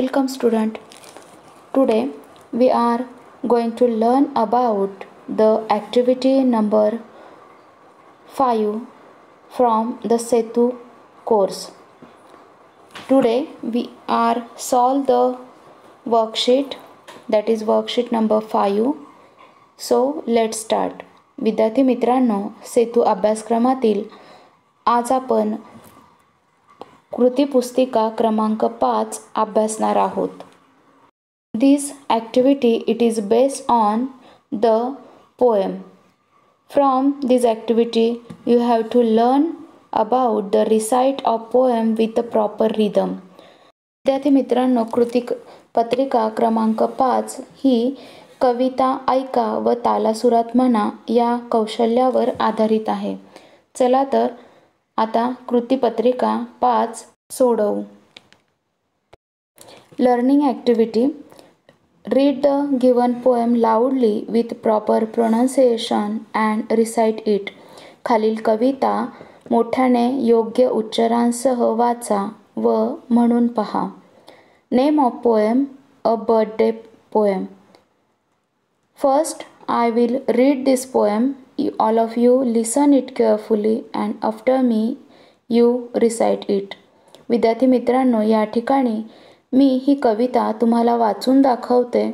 Welcome student. Today we are going to learn about the activity number 5 from the Setu course. Today we are solve the worksheet, that is worksheet number 5. So let's start. विद्यार्थी मित्रांनो, सेतू अभ्यासक्रमातील आज आपण कृती पुस्तिका क्रमांक 5 अभ्यासणार आहोत. This activity it is based on the poem. From this activity you have to learn about the recite of poem with a proper rhythm. विद्यार्थी मित्रांनो, कृती पत्रिका क्रमांक 5 ही कविता ऐका व तालासुरात म्हणा या कौशल्यावर आधारित आहे. चला तर आता कृतीपत्रिका 5 सोडवू. Learning activity. Read the given poem लाऊडली with proper pronunciation and recite it. खालील कविता मोठ्याने योग्य उच्चारांसह वाचा व म्हणून पहा. Name of poem a birthday poem. First, I will read this poem. All of you listen it carefully and after me you recite it. विद्यार्थी मित्रांनो, या ठिकाणी मी ही कविता तुम्हाला वाचून दाखवते.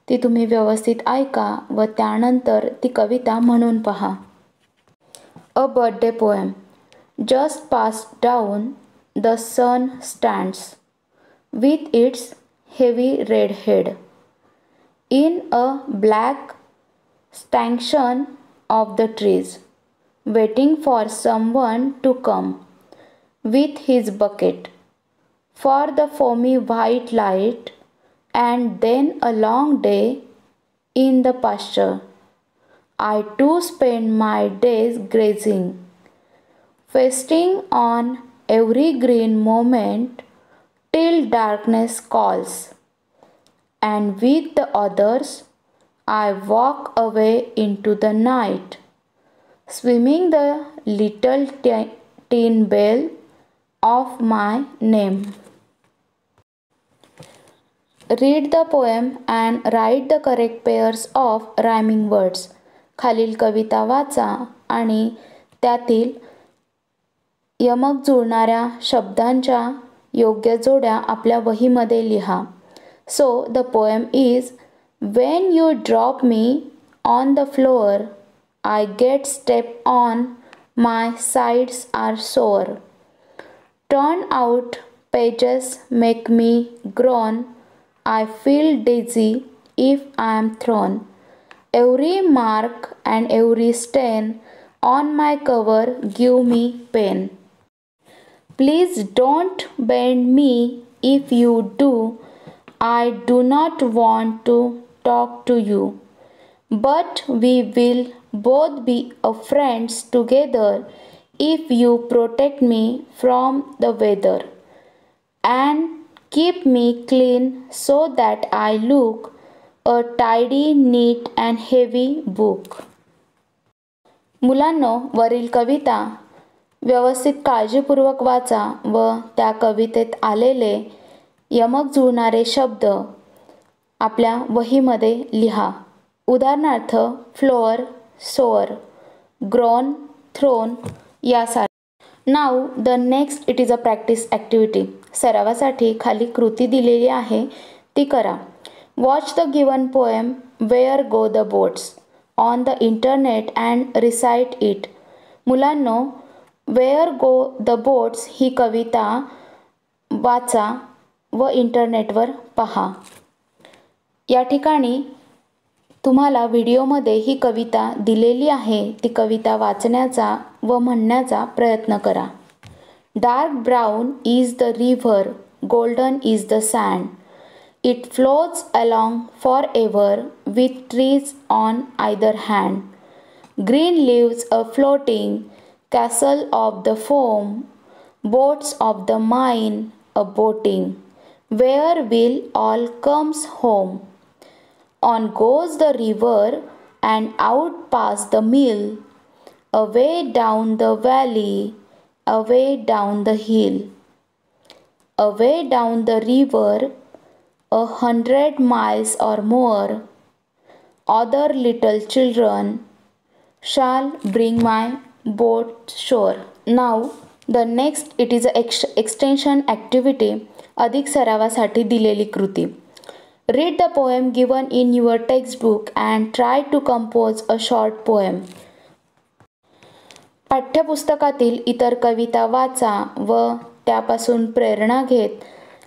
ती तुम्ही व्यवस्थित ऐका व त्यानंतर ती कविता म्हणून पहा. A birthday poem. Just past dawn, the sun stands with its heavy red head in a black stanchion of the trees, waiting for someone to come with his bucket for the foamy white light, and then a long day in the pasture. I too spend my days grazing, feasting on every green moment till darkness calls. And with the others, I walk away into the night, swimming the little tin bell of my name. Read the poem and write the correct pairs of rhyming words. खालील कविता वाचा आणि त्यातील यमक जुळणाऱ्या शब्दांच्या योग्य जोड्या आपल्या वहीमध्ये लिहा. So the poem is: when you drop me on the floor, I get step on, my sides are sore. Turn out pages make me groan, I feel dizzy if I am thrown. Every mark and every stain on my cover give me pain. Please don't bend me, if you do, I do not want to talk to you, but we will both be friends together if you protect me from the weather and keep me clean so that I look a tidy, neat and heavy book. मुलांनो, वरील कविता व्यवस्थित काळजीपूर्वक वाचा व त्या कवितेत आलेले यमक जुळणारे शब्द आपल्या वहीमध्ये लिहा. उदाहरणार्थ फ्लोअर, सोअर, ग्रोन, थ्रोन यासारखे. Now the next it is a practice activity. सरावासाठी खाली कृती दिलेली आहे ती करा. Watch the given poem where go the boats on the internet and recite it. मुलांनो, वेअर गो द बोट्स ही कविता वाचा व इंटरनेटवर पहा. या ठिकाणी तुम्हाला व्हिडिओमध्ये ही कविता दिलेली आहे. ती कविता वाचण्याचा व म्हणण्याचा प्रयत्न करा. Dark brown is the river, golden is the sand. It flows along for ever with trees on either hand. Green leaves a floating castle of the foam. Boats of the mine a boating. Where will all comes home? On goes the river and out past the mill, away down the valley, away down the hill. Away down the river 100 miles or more, other little children shall bring my boat shore. Now the next, it is a extension activity, अधिक सरावासाठी दिलेली कृती. Read the poem given in your textbook and try to compose a short poem. पाठ्यपुस्तकातील इतर कविता वाचा व त्यापासून प्रेरणा घेत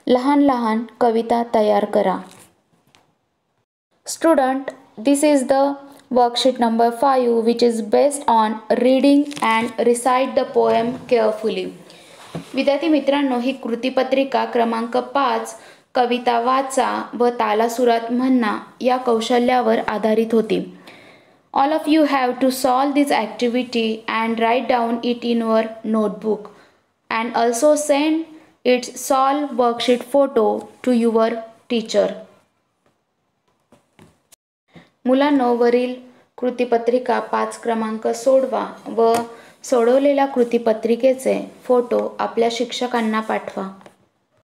लहान लहान कविता तयार करा. Student, this is the worksheet number 5, which is based on reading and recite the poem carefully. विद्यार्थी मित्रांनो, ही कृतीपत्रिका क्रमांक 5 कविता वाचा व तालासुरात म्हणा या कौशल्यावर आधारित होती. All of you have to solve this activity and write down it in your notebook and also send its solved worksheet photo to your teacher. मुलांनो, वरील कृतीपत्रिका 5 क्रमांक सोडवा व सोडवलेल्या कृतीपत्रिकेचे फोटो आपल्या शिक्षकांना पाठवा.